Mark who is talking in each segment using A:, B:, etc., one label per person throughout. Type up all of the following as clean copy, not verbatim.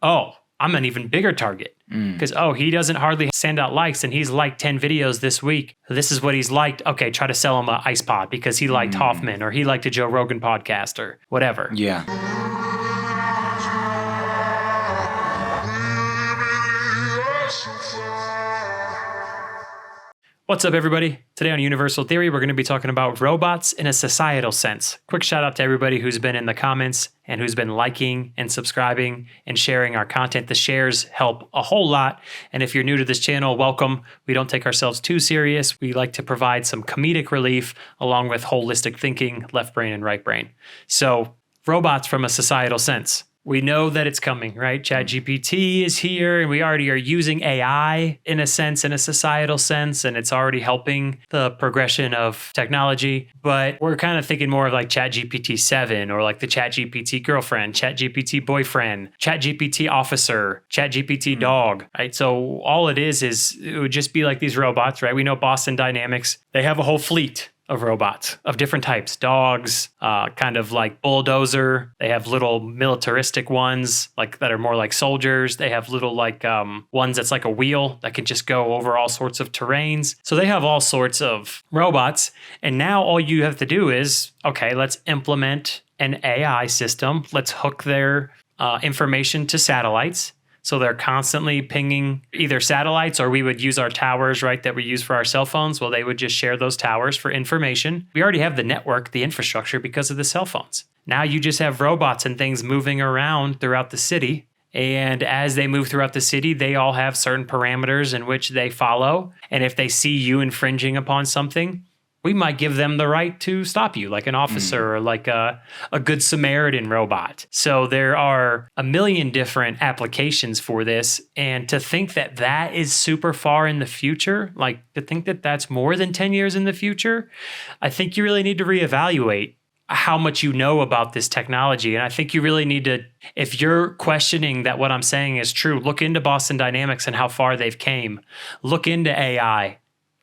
A: oh, I'm an even bigger target. Because, he doesn't hardly send out likes and he's liked 10 videos this week. This is what he's liked. Okay, try to sell him an ice pod because he liked Hoffman or he liked a Joe Rogan podcast or whatever.
B: Yeah.
A: What's up, everybody? Today on Universal Theory, we're going to be talking about robots in a societal sense. Quick shout out to everybody who's been in the comments and who's been liking and subscribing and sharing our content. The shares help a whole lot. And if you're new to this channel, welcome. We don't take ourselves too serious. We like to provide some comedic relief along with holistic thinking, left brain and right brain. So robots from a societal sense. We know that it's coming, right? ChatGPT is here and we already are using AI in a sense, in a societal sense, and it's already helping the progression of technology. But we're kind of thinking more of like ChatGPT 7 or like the ChatGPT girlfriend, ChatGPT boyfriend, ChatGPT officer, ChatGPT dog, right? So all it is it would just be like these robots, right? We know Boston Dynamics, they have a whole fleet of robots of different types, dogs, kind of like bulldozer. They have little militaristic ones like that are more like soldiers. They have little like ones that's like a wheel that can just go over all sorts of terrains. So they have all sorts of robots. And now all you have to do is, okay, let's implement an AI system. Let's hook their information to satellites. So they're constantly pinging either satellites or we would use our towers, right, that we use for our cell phones. Well, they would just share those towers for information. We already have the network, the infrastructure because of the cell phones. Now you just have robots and things moving around throughout the city. And as they move throughout the city, they all have certain parameters in which they follow. And if they see you infringing upon something, we might give them the right to stop you, like an officer or like a good Samaritan robot. So there are a million different applications for this. And to think that that is super far in the future, like to think that that's more than 10 years in the future, I think you really need to reevaluate how much you know about this technology. And I think you really need to, if you're questioning that what I'm saying is true, look into Boston Dynamics and how far they've came. Look into AI.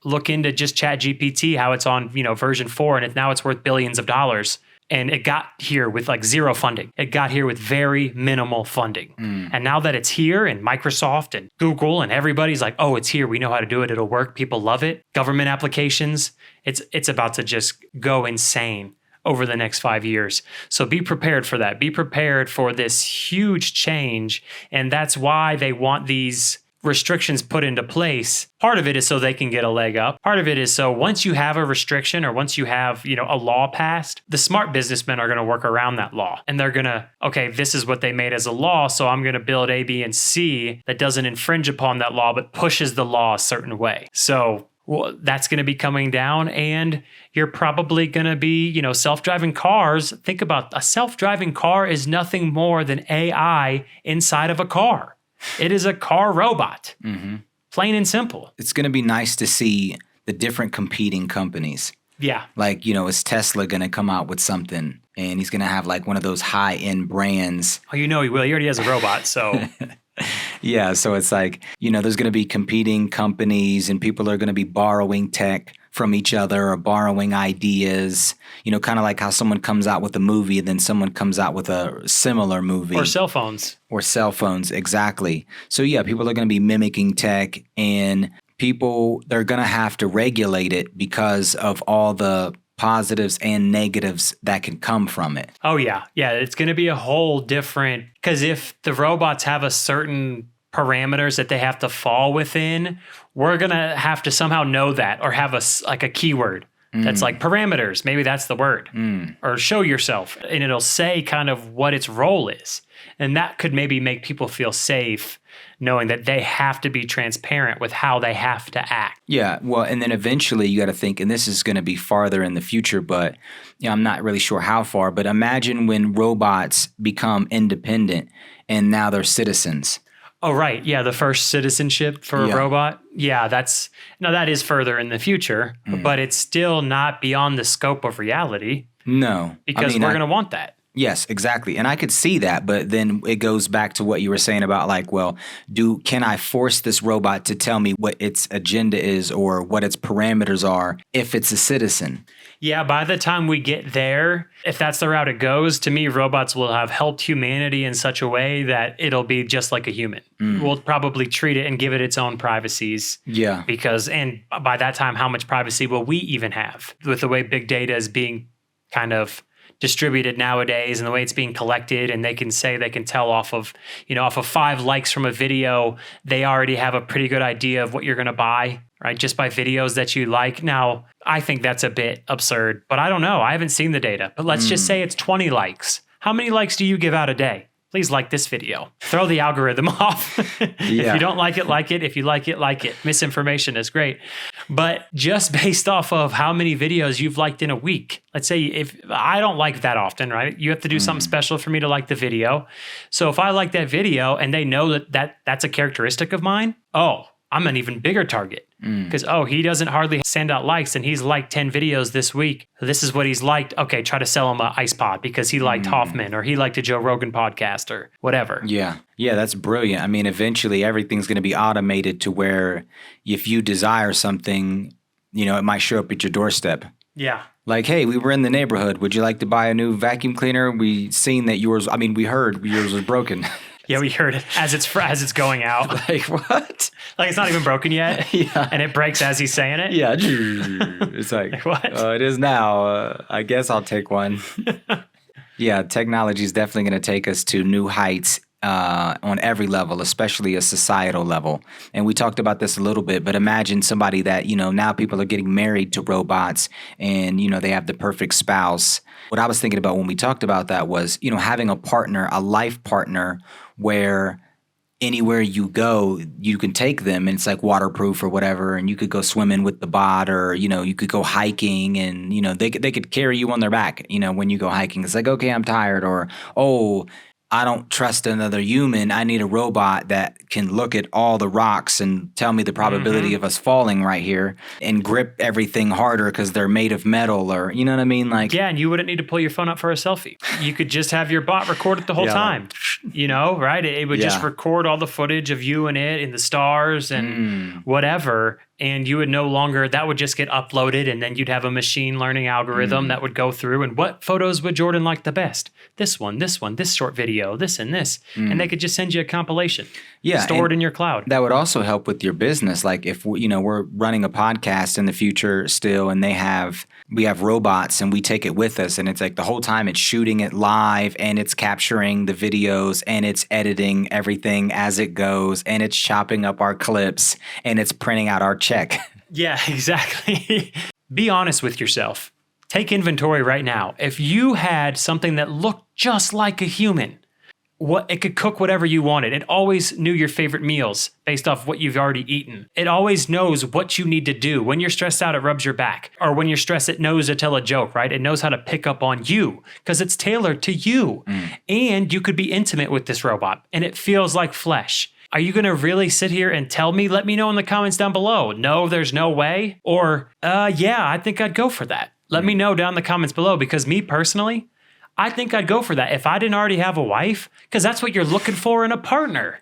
A: Look into just ChatGPT, how it's on, version 4, and now it's worth billions of dollars. And it got here with like zero funding. It got here with very minimal funding. And now that it's here and Microsoft and Google and everybody's like, oh, it's here. We know how to do it. It'll work. People love it. Government applications, it's about to just go insane over the next 5 years. So be prepared for that. Be prepared for this huge change. And that's why they want these restrictions put into place. Part of it is so they can get a leg up. Part of it is so once you have a restriction or once you have, a law passed, the smart businessmen are going to work around that law. And they're going to, okay, this is what they made as a law. So I'm going to build A, B, and C that doesn't infringe upon that law, but pushes the law a certain way. So that's going to be coming down and you're probably going to be, self-driving cars. Think about a self-driving car is nothing more than AI inside of a car. It is a car robot, plain and simple.
B: It's going to be nice to see the different competing companies.
A: Yeah.
B: Like, is Tesla going to come out with something and he's going to have like one of those high-end brands?
A: Oh, he will. He already has a robot, so.
B: Yeah, so it's like, there's going to be competing companies and people are going to be borrowing tech from each other or borrowing ideas, kind of like how someone comes out with a movie and then someone comes out with a similar movie.
A: Or cell phones.
B: Exactly. So yeah, people are going to be mimicking tech and they're going to have to regulate it because of all the positives and negatives that can come from it.
A: Oh yeah. Yeah, it's going to be a whole different, because if the robots have a certain parameters that they have to fall within, we're going to have to somehow know that or have a keyword that's like parameters. Maybe that's the word. Or show yourself. And it'll say kind of what its role is. And that could maybe make people feel safe knowing that they have to be transparent with how they have to act.
B: Yeah, well, and then eventually you got to think, and this is going to be farther in the future, but I'm not really sure how far, but imagine when robots become independent and now they're citizens.
A: Oh, right. Yeah, the first citizenship for a robot. Yeah, that is further in the future, but it's still not beyond the scope of reality.
B: No.
A: Because we're going to want that.
B: Yes, exactly. And I could see that, but then it goes back to what you were saying about like, well, can I force this robot to tell me what its agenda is or what its parameters are if it's a citizen?
A: Yeah, by the time we get there, if that's the route it goes, to me, robots will have helped humanity in such a way that it'll be just like a human. We'll probably treat it and give it its own privacies.
B: Yeah.
A: And by that time, how much privacy will we even have with the way big data is being kind of distributed nowadays and the way it's being collected? And they can tell off of 5 likes from a video, they already have a pretty good idea of what you're going to buy, right? Just by videos that you like. Now, I think that's a bit absurd, but I don't know. I haven't seen the data, but let's just say it's 20 likes. How many likes do you give out a day? Please like this video. Throw the algorithm off. If you don't like it, like it. If you like it, like it. Misinformation is great. But just based off of how many videos you've liked in a week, let's say if I don't like that often, right? You have to do something special for me to like the video. So if I like that video and they know that's a characteristic of mine, I'm an even bigger target. Because, he doesn't hardly send out likes and he's liked 10 videos this week. This is what he's liked. Okay, try to sell him an ice pod because he liked Hoffman or he liked a Joe Rogan podcast or whatever.
B: Yeah. Yeah, that's brilliant. I mean, eventually everything's going to be automated to where if you desire something, it might show up at your doorstep.
A: Yeah.
B: Like, hey, we were in the neighborhood. Would you like to buy a new vacuum cleaner? We heard yours was broken.
A: Yeah, we heard it as it's going out.
B: Like, what?
A: Like, it's not even broken yet.
B: Yeah.
A: And it breaks as he's saying it.
B: Yeah. It's like,
A: what?
B: It is now. I guess I'll take one. Yeah, technology is definitely going to take us to new heights on every level, especially a societal level. And we talked about this a little bit, but imagine somebody that, now people are getting married to robots and, they have the perfect spouse. What I was thinking about when we talked about that was, having a partner, a life partner where anywhere you go, you can take them and it's like waterproof or whatever. And you could go swimming with the bot or, you could go hiking and, they could carry you on their back, when you go hiking. It's like, okay, I'm tired or, I don't trust another human. I need a robot that can look at all the rocks and tell me the probability of us falling right here and grip everything harder because they're made of metal or, you know what I mean? Like,
A: yeah, and you wouldn't need to pull your phone up for a selfie. You could just have your bot record it the whole time, right? It would just record all the footage of you and it and the stars and whatever. And you would that would just get uploaded and then you'd have a machine learning algorithm that would go through and what photos would Jordan like the best? This one, this short video, this and this. And they could just send you a compilation.
B: Yeah.
A: Stored in your cloud.
B: That would also help with your business. Like if, we're running a podcast in the future still and we have robots and we take it with us and it's like the whole time it's shooting it live and it's capturing the videos and it's editing everything as it goes and it's chopping up our clips and it's printing out our check.
A: Yeah, exactly. Be honest with yourself. Take inventory right now. If you had something that looked just like a human, it could cook whatever you wanted. It always knew your favorite meals based off what you've already eaten. It always knows what you need to do. When you're stressed out, it rubs your back. Or when you're stressed, it knows to tell a joke, right? It knows how to pick up on you because it's tailored to you. And you could be intimate with this robot and it feels like flesh. Are you going to really sit here and tell me? Let me know in the comments down below. No, there's no way. Or, yeah, I think I'd go for that. Let me know down in the comments below because me personally, I think I'd go for that if I didn't already have a wife because that's what you're looking for in a partner.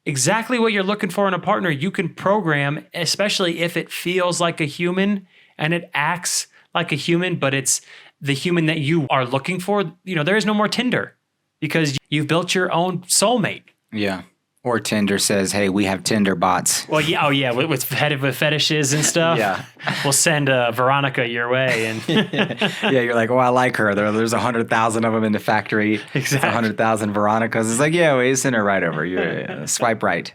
A: Exactly what you're looking for in a partner. You can program, especially if it feels like a human and it acts like a human, but it's the human that you are looking for. There is no more Tinder because you've built your own soulmate.
B: Yeah. Or Tinder says, hey, we have Tinder bots.
A: Well, yeah, with fetishes and stuff.
B: Yeah.
A: We'll send Veronica your way. And
B: yeah, you're like, I like her. There's 100,000 of them in the factory.
A: Exactly.
B: 100,000 Veronicas. It's like, yeah, send her right over. You swipe right.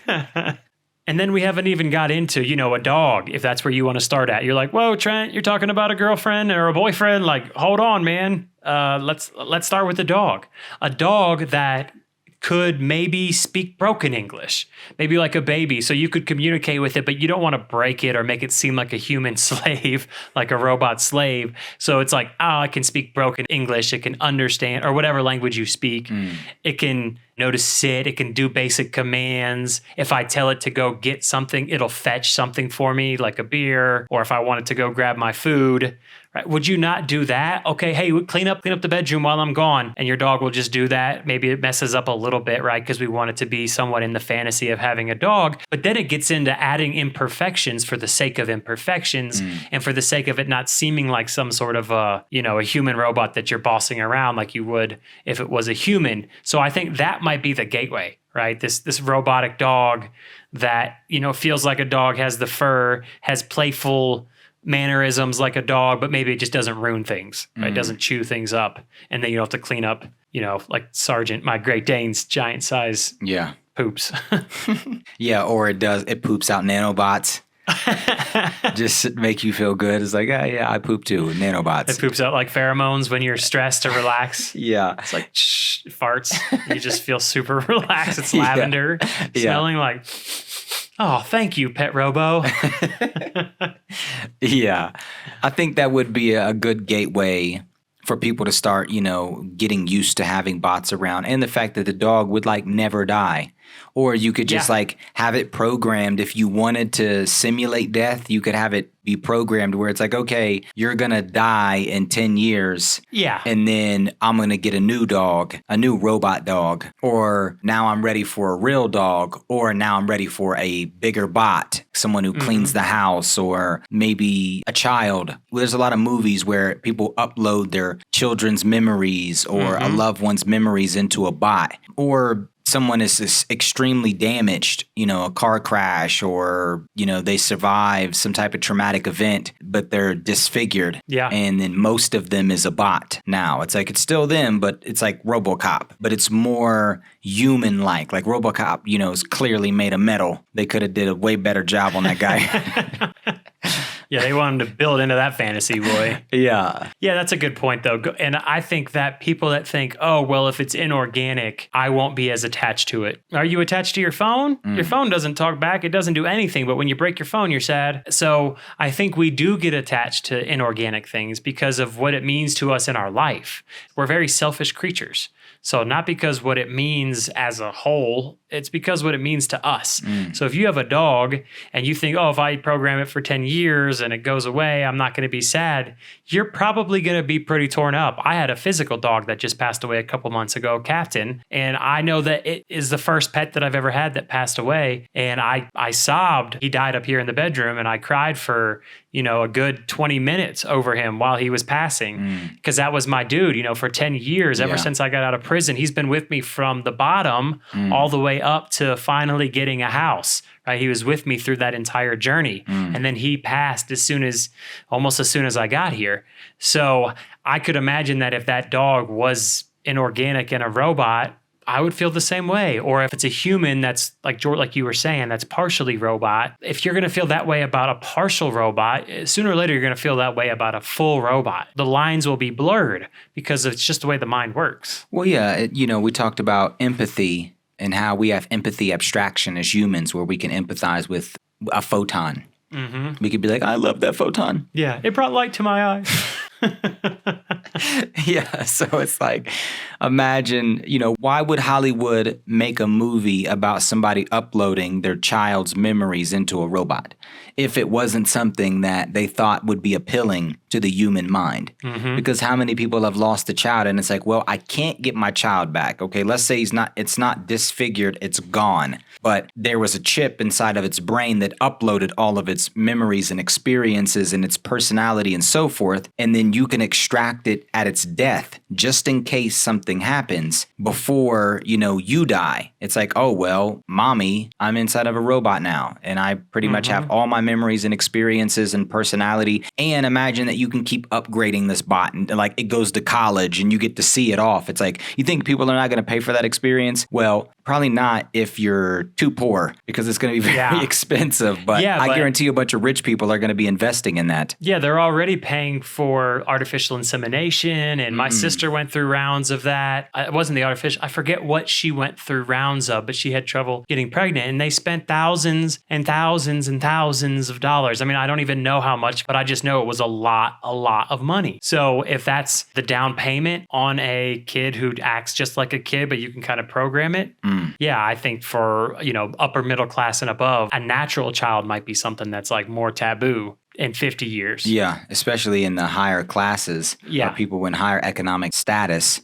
A: And then we haven't even got into, a dog, if that's where you want to start at. You're like, whoa, Trent, you're talking about a girlfriend or a boyfriend. Like, hold on, man. Let's start with a dog. A dog that could maybe speak broken English, maybe like a baby. So you could communicate with it, but you don't want to break it or make it seem like a human slave, like a robot slave. So it's like, it can speak broken English. It can understand or whatever language you speak. It can know to sit. It can do basic commands. If I tell it to go get something, it'll fetch something for me like a beer. Or if I want it to go grab my food, Right? Would you not do that? Okay, hey, clean up the bedroom while I'm gone. And your dog will just do that. Maybe it messes up a little bit, right? Because we want it to be somewhat in the fantasy of having a dog. But then it gets into adding imperfections for the sake of imperfections and for the sake of it not seeming like some sort of a human robot that you're bossing around like you would if it was a human. So I think that might be the gateway, right? This robotic dog that, feels like a dog, has the fur, has playful mannerisms like a dog, but maybe it just doesn't ruin things, right? It doesn't chew things up. And then you don't have to clean up, like Sergeant, my Great Dane's giant size poops.
B: Yeah, or it poops out nanobots. Just to make you feel good. It's like, yeah, I poop too. Nanobots.
A: It poops out like pheromones when you're stressed to relax.
B: Yeah.
A: It's like farts. You just feel super relaxed. It's lavender smelling like, oh, thank you, Pet Robo.
B: Yeah. I think that would be a good gateway for people to start, getting used to having bots around, and the fact that the dog would never die. Or you could just have it programmed. If you wanted to simulate death, you could have it be programmed where it's like, okay, you're going to die in 10 years.
A: Yeah.
B: And then I'm going to get a new dog, a new robot dog. Or now I'm ready for a real dog. Or now I'm ready for a bigger bot, someone who cleans the house, or maybe a child. Well, there's a lot of movies where people upload their children's memories or a loved one's memories into a bot. Or someone is extremely damaged, a car crash, or, they survive some type of traumatic event, but they're disfigured.
A: Yeah.
B: And then most of them is a bot now. It's like, it's still them, but it's like RoboCop, but it's more human-like. Like RoboCop, is clearly made of metal. They could have did a way better job on that guy.
A: Yeah, they want him to build into that fantasy, boy.
B: Yeah.
A: Yeah, that's a good point, though. And I think that people that think, oh, well, if it's inorganic, I won't be as attached to it. Are you attached to your phone? Your phone doesn't talk back. It doesn't do anything. But when you break your phone, you're sad. So I think we do get attached to inorganic things because of what it means to us in our life. We're very selfish creatures. So not because what it means as a whole, it's because what it means to us. So if you have a dog and you think, oh, if I program it for 10 years and it goes away, I'm not going to be sad. You're probably going to be pretty torn up. I had a physical dog that just passed away a couple months ago, Captain. And I know that it is the first pet that I've ever had that passed away. And I sobbed. He died up here in the bedroom and I cried for, a good 20 minutes over him while he was passing. Because that was my dude, for 10 years, ever since I got out of prison. He's been with me from the bottom all the way up to finally getting a house. Right? He was with me through that entire journey. And then he passed almost as soon as I got here. So I could imagine that if that dog was inorganic and a robot, I would feel the same way. Or if it's a human that's like you were saying, that's partially robot. If you're going to feel that way about a partial robot, sooner or later, you're going to feel that way about a full robot. The lines will be blurred because it's just the way the mind works.
B: Well, yeah, we talked about empathy and how we have empathy abstraction as humans where we can empathize with a photon. We could be like, I love that photon.
A: Yeah, it brought light to my eyes.
B: Yeah, so it's like, imagine, why would Hollywood make a movie about somebody uploading their child's memories into a robot if it wasn't something that they thought would be appealing to the human mind? Because how many people have lost a child and it's like, well, I can't get my child back. Okay, let's say it's not disfigured, it's gone. But there was a chip inside of its brain that uploaded all of its memories and experiences and its personality and so forth. And then you can extract it at its death just in case something happens before, you die. It's like, oh, well, mommy, I'm inside of a robot now. And I pretty much have all my memories and experiences and personality. And imagine that you can keep upgrading this bot and it goes to college and you get to see it off. It's like, you think people are not going to pay for that experience? Well, probably not if you're too poor because it's going to be very expensive. But I guarantee you a bunch of rich people are going to be investing in that. Yeah,
A: they're already paying for artificial insemination. And my sister went through rounds of that. It wasn't the artificial. I forget what she went through rounds of, but she had trouble getting pregnant. And they spent thousands and thousands and thousands of dollars. I mean, I don't even know how much, but I just know it was a lot of money. So if that's the down payment on a kid who acts just like a kid, but you can kind of program it. Yeah, I think for, upper middle class and above, a natural child might be something that's more taboo in 50 years.
B: Yeah, especially in the higher classes,
A: Yeah.
B: people in higher economic status.